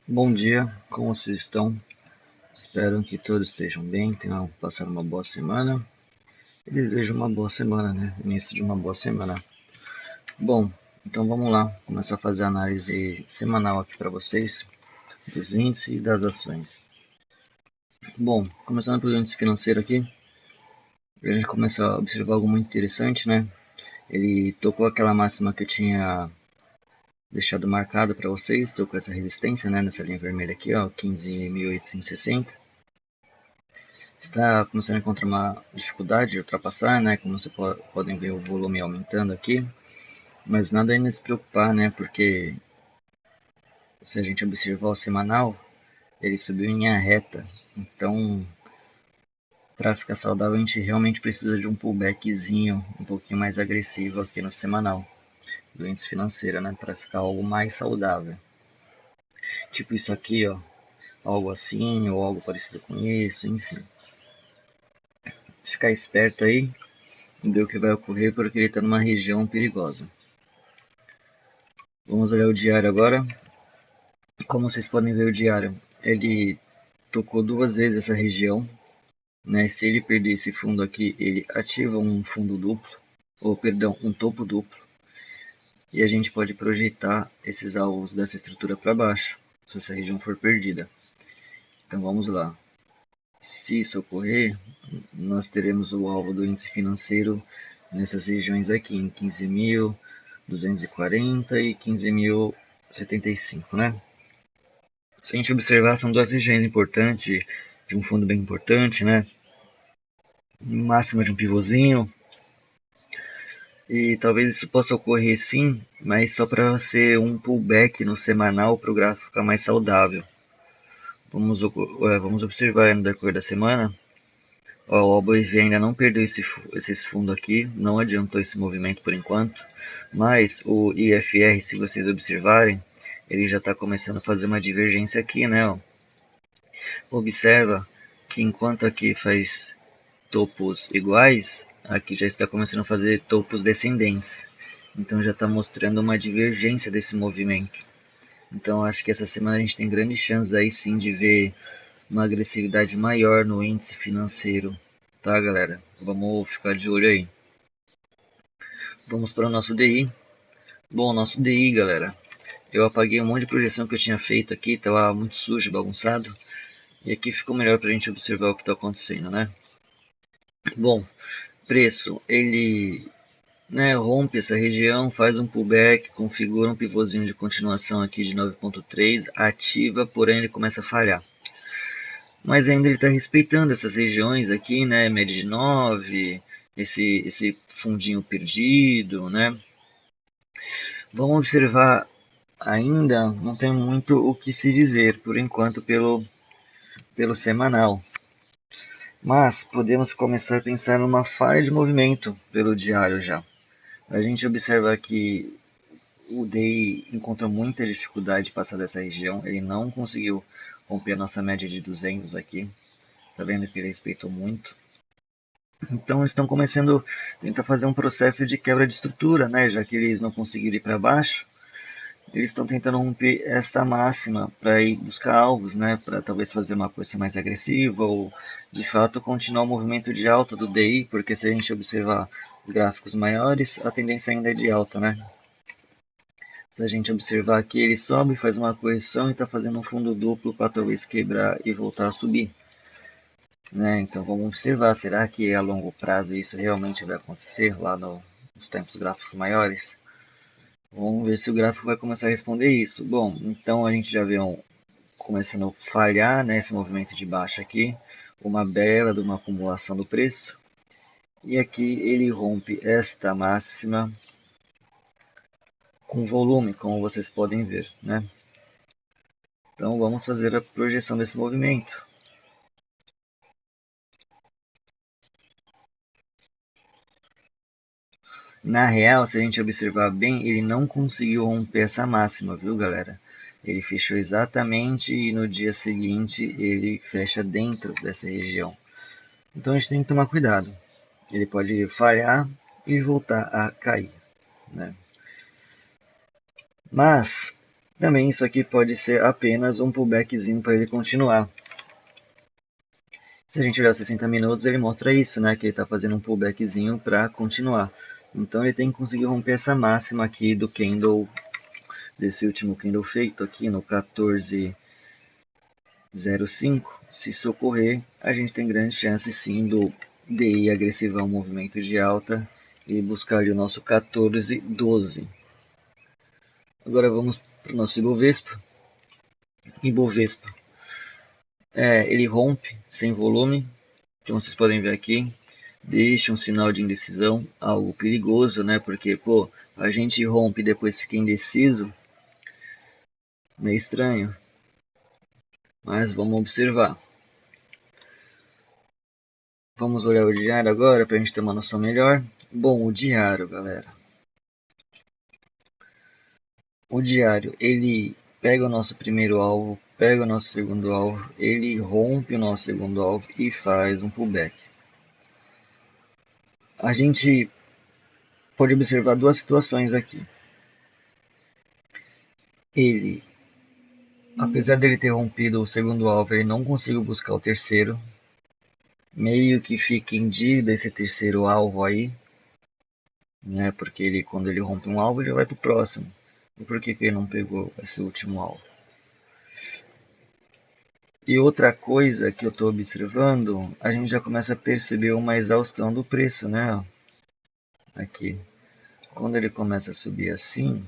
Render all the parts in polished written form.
Bom dia, como vocês estão? Espero que todos estejam bem, tenham passado uma boa semana. E desejo uma boa semana, né? Início de uma boa semana. Bom, então vamos lá, começar a fazer a análise semanal aqui para vocês dos índices e das ações. Bom, começando pelo índice financeiro aqui, a gente começa a observar algo muito interessante, né? Ele tocou aquela máxima que eu tinha deixado marcado para vocês, tocou essa resistência, né? Nessa linha vermelha aqui, ó, 15.860. Está começando a encontrar uma dificuldade de ultrapassar, né? Como vocês podem ver o volume aumentando aqui, mas nada ainda se preocupar, né? Porque se a gente observar o semanal, ele subiu em linha reta. Então, para ficar saudável, a gente realmente precisa de um pullbackzinho um pouquinho mais agressivo aqui no semanal do índice financeiro, né? Para ficar algo mais saudável. Tipo isso aqui, ó, algo assim ou algo parecido com isso, enfim. Ficar esperto aí e ver o que vai ocorrer porque ele está numa região perigosa. Vamos olhar o diário agora. Como vocês podem ver o diário, ele tocou duas vezes essa região, né? Se ele perder esse fundo aqui, ele ativa um fundo duplo, ou perdão, um topo duplo, e a gente pode projetar esses alvos dessa estrutura para baixo, se essa região for perdida. Então vamos lá. Se isso ocorrer, nós teremos o alvo do índice financeiro nessas regiões aqui, em 15.240 e 15.075, né? Se a gente observar, são duas regiões importantes, de um fundo bem importante, né? Máxima de um pivôzinho. E talvez isso possa ocorrer sim, mas só para ser um pullback no semanal para o gráfico ficar mais saudável. Vamos observar no decorrer da semana. Ó, o ABOV ainda não perdeu esses fundos aqui, não adiantou esse movimento por enquanto, mas o IFR, se vocês observarem, ele já está começando a fazer uma divergência aqui, né? Ó. Observa que enquanto aqui faz topos iguais, aqui já está começando a fazer topos descendentes. Então já está mostrando uma divergência desse movimento. Então acho que essa semana a gente tem grandes chances aí sim de ver uma agressividade maior no índice financeiro. Tá, galera? Vamos ficar de olho aí. Vamos para o nosso DI. Bom, nosso DI, galera. Eu apaguei um monte de projeção que eu tinha feito aqui, estava muito sujo, bagunçado. E aqui ficou melhor para a gente observar o que está acontecendo, né? Bom, preço, ele, né, rompe essa região, faz um pullback, configura um pivôzinho de continuação aqui de 9.3, ativa, porém ele começa a falhar. Mas ainda ele está respeitando essas regiões aqui, né, média de 9, esse fundinho perdido, né. Vamos observar, ainda não tem muito o que se dizer, por enquanto, pelo semanal. Mas podemos começar a pensar numa falha de movimento pelo diário já. A gente observa que o DI encontrou muita dificuldade de passar dessa região. Ele não conseguiu romper a nossa média de 200 aqui. Tá vendo que ele respeitou muito. Então eles estão começando a tentar fazer um processo de quebra de estrutura, né? Já que eles não conseguiram ir para baixo, eles estão tentando romper esta máxima para ir buscar alvos, né? Para talvez fazer uma coisa mais agressiva ou de fato continuar o movimento de alta do DI, porque se a gente observar os gráficos maiores, a tendência ainda é de alta, né? Se a gente observar aqui, ele sobe, faz uma correção e está fazendo um fundo duplo para talvez quebrar e voltar a subir. Né? Então vamos observar, será que a longo prazo isso realmente vai acontecer lá nos tempos gráficos maiores? Vamos ver se o gráfico vai começar a responder isso. Bom, então a gente já vê começando a falhar nesse movimento de baixa aqui, uma bela de uma acumulação do preço. E aqui ele rompe esta máxima com volume, como vocês podem ver, né? Então vamos fazer a projeção desse movimento. Na real, se a gente observar bem, ele não conseguiu romper essa máxima, viu, galera? Ele fechou exatamente e no dia seguinte ele fecha dentro dessa região. Então a gente tem que tomar cuidado. Ele pode falhar e voltar a cair, né? Mas Também isso aqui pode ser apenas um pullbackzinho para ele continuar. Se a gente olhar 60 minutos, ele mostra isso, né? Que ele está fazendo um pullbackzinho para continuar. Então ele tem que conseguir romper essa máxima aqui do candle, desse último candle feito aqui no 14,05. Se isso ocorrer, a gente tem grande chance sim do DI agressivar um movimento de alta e buscar ali o nosso 14,12. Agora vamos para o nosso Ibovespa. Ibovespa. Ele rompe sem volume, como vocês podem ver aqui, deixa um sinal de indecisão, algo perigoso, né? Porque, pô, a gente rompe e depois fica indeciso, meio estranho. Mas vamos observar. Vamos olhar o diário agora para a gente ter uma noção melhor. Bom, o diário, galera. O diário, ele pega o nosso primeiro alvo, pega o nosso segundo alvo, ele rompe o nosso segundo alvo e faz um pullback. A gente pode observar duas situações aqui. Ele, apesar dele ter rompido o segundo alvo, ele não conseguiu buscar o terceiro. Meio que fica em dívida esse terceiro alvo aí, né? Porque ele, quando ele rompe um alvo, ele vai para o próximo. E por que ele não pegou esse último alvo? E outra coisa que eu estou observando, a gente já começa a perceber uma exaustão do preço, né? Aqui. Quando ele começa a subir assim,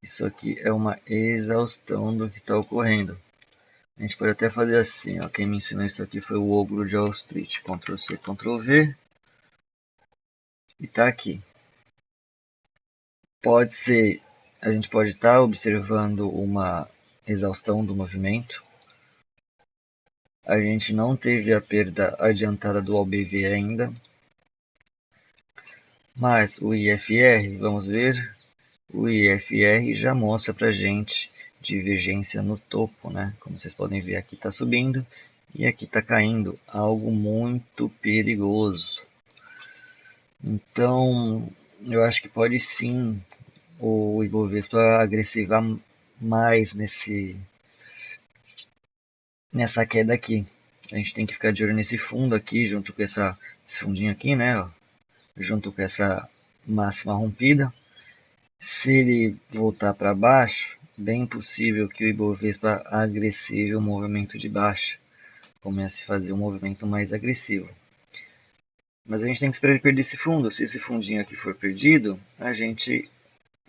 isso aqui é uma exaustão do que está ocorrendo. A gente pode até fazer assim, ó. Quem me ensinou isso aqui foi o Ogro de Wall Street. Ctrl C, Ctrl V. E está aqui. Pode ser, a gente pode estar observando uma exaustão do movimento. A gente não teve a perda adiantada do ABV ainda. Mas o IFR, vamos ver, o IFR já mostra para a gente divergência no topo, né? Como vocês podem ver, aqui está subindo e aqui está caindo, algo muito perigoso. Então, eu acho que pode sim o Ibovespa agressivar mais nessa queda aqui. A gente tem que ficar de olho nesse fundo aqui, junto com esse fundinho aqui, né? Ó, junto com essa máxima rompida. Se ele voltar para baixo, bem possível que o Ibovespa agressive o movimento de baixa, comece a fazer um movimento mais agressivo. Mas a gente tem que esperar ele perder esse fundo. Se esse fundinho aqui for perdido, a gente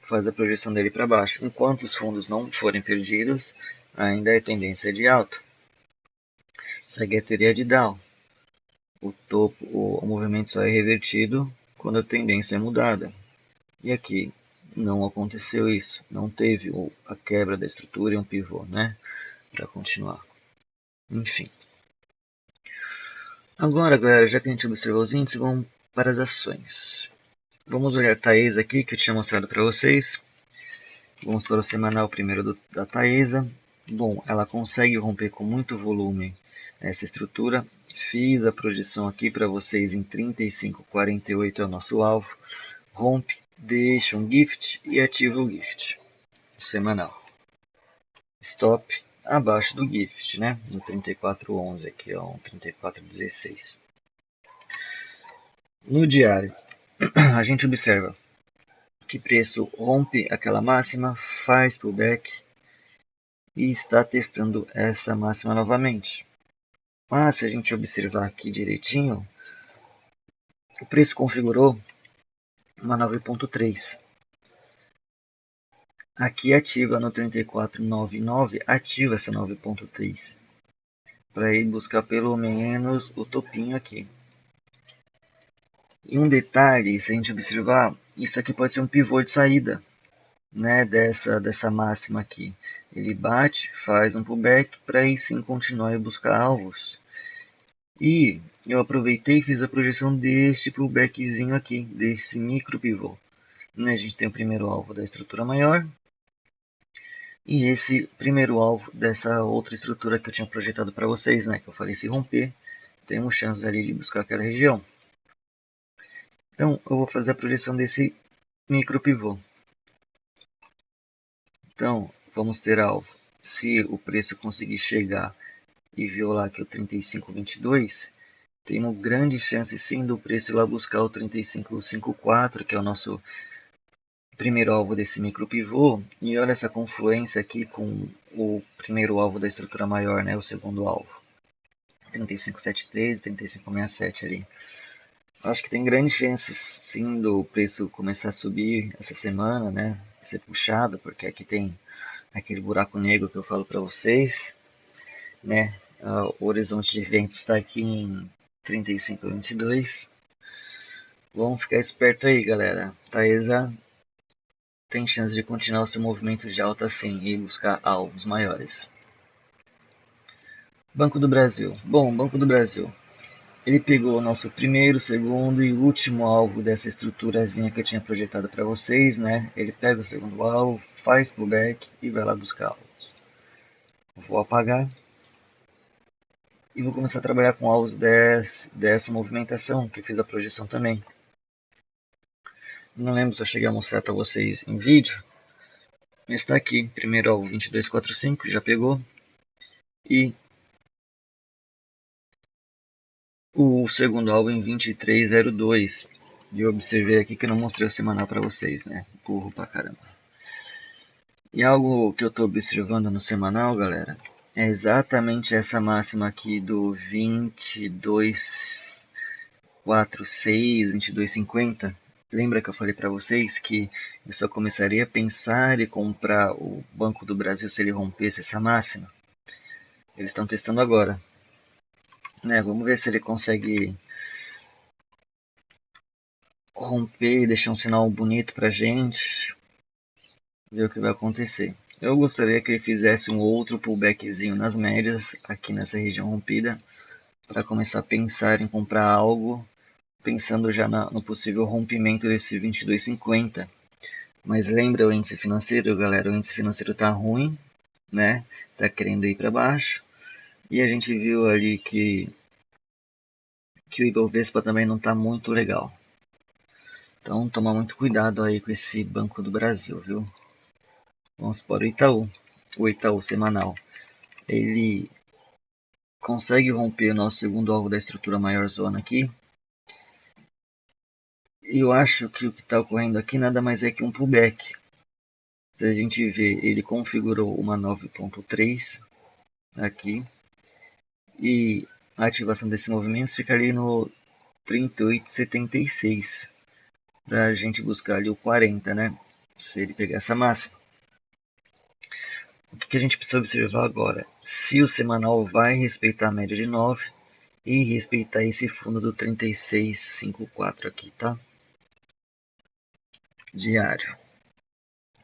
faz a projeção dele para baixo. Enquanto os fundos não forem perdidos, ainda é tendência de alta. Segue a teoria de Dow. O movimento só é revertido quando a tendência é mudada. E aqui não aconteceu isso. Não teve a quebra da estrutura e um pivô, né? Para continuar. Enfim. Agora, galera, já que a gente observou os índices, vamos para as ações. Vamos olhar Taesa aqui, que eu tinha mostrado para vocês. Vamos para o semanal primeiro da Taesa. Bom, ela consegue romper com muito volume essa estrutura. Fiz a projeção aqui para vocês em 35,48 é o nosso alvo. Rompe, deixa um gift e ativa o gift semanal. Stop abaixo do gift, né? No 34,11 aqui, ó, 34,16. No diário, a gente observa que preço rompe aquela máxima, faz pullback e está testando essa máxima novamente. Mas se a gente observar aqui direitinho, o preço configurou uma 9.3. Aqui ativa no 34,99, ativa essa 9.3 para ir buscar pelo menos o topinho aqui. E um detalhe, se a gente observar, isso aqui pode ser um pivô de saída, né, dessa máxima aqui. Ele bate, faz um pullback para aí sim continuar e buscar alvos. E eu aproveitei e fiz a projeção desse pullbackzinho aqui, desse micro pivô. A gente tem o primeiro alvo da estrutura maior e esse primeiro alvo dessa outra estrutura que eu tinha projetado para vocês, né, que eu falei, se romper, temos chances ali de buscar aquela região. Então eu vou fazer a projeção desse micro pivô. Então, vamos ter alvo. Se o preço conseguir chegar e violar aqui o 35,22, tem uma grande chance sim do preço ir lá buscar o 35,54, que é o nosso primeiro alvo desse micro pivô. E olha essa confluência aqui com o primeiro alvo da estrutura maior, né, o segundo alvo. 35,73, 35,67 ali. Acho que tem grandes chances sim do preço começar a subir essa semana, né? Ser puxado, porque aqui tem aquele buraco negro que eu falo para vocês, né? O horizonte de ventos está aqui em 35,22. Vamos ficar esperto aí, galera. Taesa tem chance de continuar o seu movimento de alta sim e buscar alvos maiores. Banco do Brasil. Bom, Banco do Brasil. Ele pegou o nosso primeiro, segundo e último alvo dessa estruturazinha que eu tinha projetado para vocês, né? Ele pega o segundo alvo, faz pullback e vai lá buscar alvos. Vou apagar e vou começar a trabalhar com alvos dessa movimentação que fiz a projeção também. Não lembro se eu cheguei a mostrar para vocês em vídeo, mas está aqui. Primeiro alvo 22,45, já pegou. E o segundo alvo em 23,02. E eu observei aqui que eu não mostrei o semanal para vocês, né? Burro pra caramba. E algo que eu estou observando no semanal, galera, é exatamente essa máxima aqui do 22,46, 22,50. Lembra que eu falei para vocês que eu só começaria a pensar em comprar o Banco do Brasil se ele rompesse essa máxima? Eles estão testando agora, né? Vamos ver se ele consegue romper e deixar um sinal bonito pra gente, ver o que vai acontecer. Eu gostaria que ele fizesse um outro pullbackzinho nas médias aqui nessa região rompida para começar a pensar em comprar algo, pensando já no possível rompimento desse 22,50. Mas lembra o índice financeiro, galera? O índice financeiro tá ruim, né? Tá querendo ir para baixo. E a gente viu ali que o Ibovespa também não tá muito legal. Então, tomar muito cuidado aí com esse Banco do Brasil, viu? Vamos para o Itaú semanal. Ele consegue romper o nosso segundo alvo da estrutura maior zona aqui. E eu acho que o que está ocorrendo aqui nada mais é que um pullback. Se a gente vê, ele configurou uma 9.3 aqui. E a ativação desse movimento fica ali no 38,76. Para a gente buscar ali o 40, né? Se ele pegar essa máxima. O que a gente precisa observar agora? Se o semanal vai respeitar a média de 9 e respeitar esse fundo do 36,54 aqui, tá? Diário.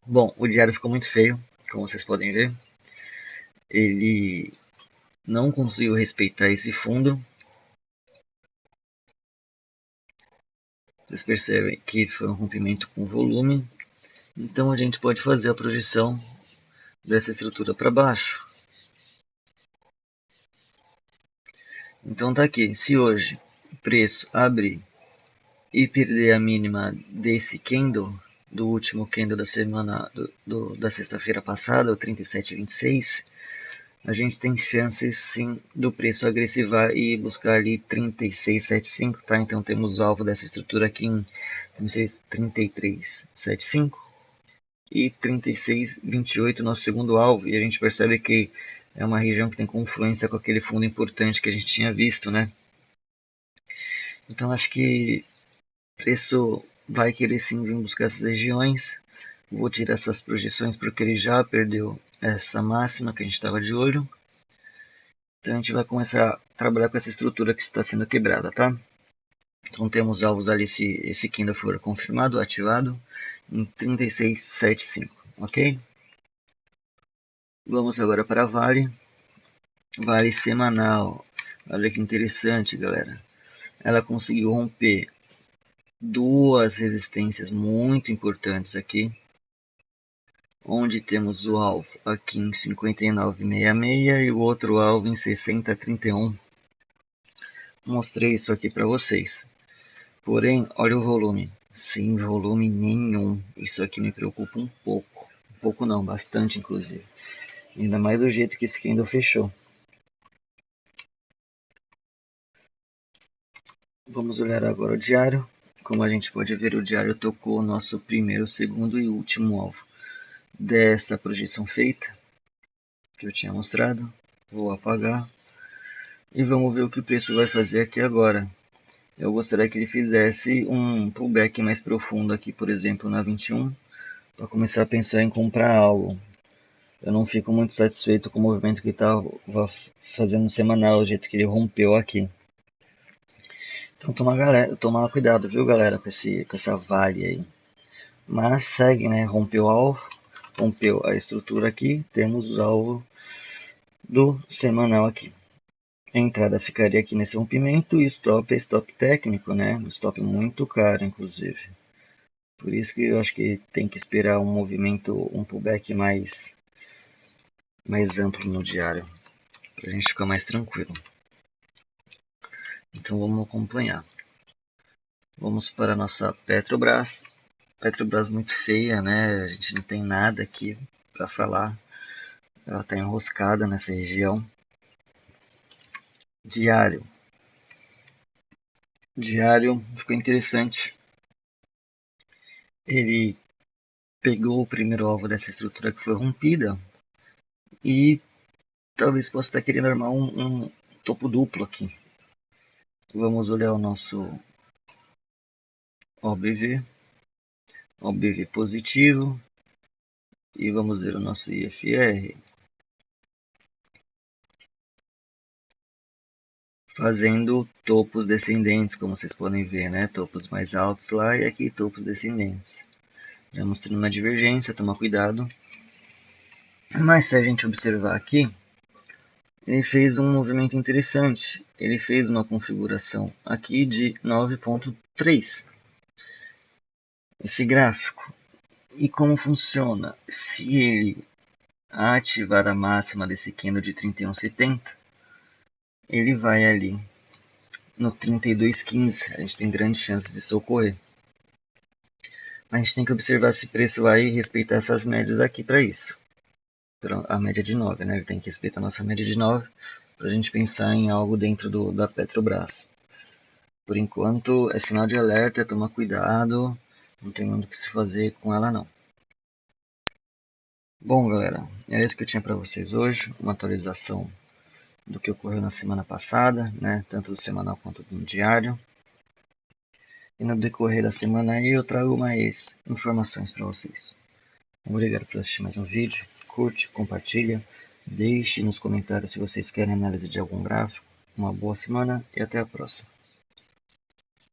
Bom, o diário ficou muito feio, como vocês podem ver. Ele não conseguiu respeitar esse fundo. Vocês percebem que foi um rompimento com volume. Então a gente pode fazer a projeção dessa estrutura para baixo. Então tá aqui, se hoje o preço abrir e perder a mínima desse candle, do último candle da semana da sexta-feira passada, o 37,26, a gente tem chances sim do preço agressivar e buscar ali 36,75, tá? Então temos alvo dessa estrutura aqui em 33,75 e 36,28, nosso segundo alvo, e a gente percebe que é uma região que tem confluência com aquele fundo importante que a gente tinha visto, né? Então acho que o preço vai querer sim vir buscar essas regiões. Vou tirar essas projeções porque ele já perdeu essa máxima que a gente estava de olho. Então a gente vai começar a trabalhar com essa estrutura que está sendo quebrada, tá? Então temos alvos ali se esse candle for confirmado, ativado, em 36,75, ok? Vamos agora para Vale. Vale semanal. Olha que interessante, galera. Ela conseguiu romper duas resistências muito importantes aqui, onde temos o alvo aqui em 59,66 e o outro alvo em 60,31. Mostrei isso aqui para vocês. Porém, olha o volume. Sem volume nenhum. Isso aqui me preocupa um pouco. pouco não, bastante inclusive. Ainda mais do jeito que esse candle fechou. Vamos olhar agora o diário. Como a gente pode ver, o diário tocou o nosso primeiro, segundo e último alvo dessa projeção feita, que eu tinha mostrado. Vou apagar. E vamos ver o que o preço vai fazer aqui agora. Eu gostaria que ele fizesse um pullback mais profundo aqui, por exemplo, na 21, para começar a pensar em comprar algo. Eu não fico muito satisfeito com o movimento que estava fazendo semanal, o jeito que ele rompeu aqui. Então tomar cuidado, viu galera, com essa vale aí. Mas segue, né? Rompeu o alvo, rompeu a estrutura aqui, temos o alvo do semanal aqui. A entrada ficaria aqui nesse rompimento e o stop é stop técnico, né? Um stop muito caro, inclusive. Por isso que eu acho que tem que esperar um movimento, um pullback mais amplo no diário, para a gente ficar mais tranquilo. Então vamos acompanhar. Vamos para a nossa Petrobras. Petrobras muito feia, né? A gente não tem nada aqui para falar. Ela está enroscada nessa região. Diário. Diário ficou interessante. Ele pegou o primeiro alvo dessa estrutura que foi rompida e talvez possa estar querendo armar um topo duplo aqui. Vamos olhar o nosso OBV. OBV positivo. E vamos ver o nosso IFR. Fazendo topos descendentes, como vocês podem ver, né? Topos mais altos lá e aqui topos descendentes. Já mostrando uma divergência, tomar cuidado. Mas se a gente observar aqui, ele fez um movimento interessante. Ele fez uma configuração aqui de 9.3. Esse gráfico. E como funciona? Se ele ativar a máxima desse candle de 31,70, ele vai ali no 32,15. A gente tem grandes chances disso ocorrer. Mas a gente tem que observar se o preço vai respeitar essas médias aqui para isso. A média de 9, né? Ele tem que respeitar a nossa média de 9 para a gente pensar em algo dentro da Petrobras. Por enquanto, é sinal de alerta, é tomar cuidado, não tem muito o que se fazer com ela não. Bom, galera, era isso que eu tinha para vocês hoje, uma atualização do que ocorreu na semana passada, né? Tanto do semanal quanto do diário. E no decorrer da semana aí eu trago mais informações para vocês. Obrigado por assistir mais um vídeo. Curte, compartilha, deixe nos comentários se vocês querem análise de algum gráfico. Uma boa semana e até a próxima.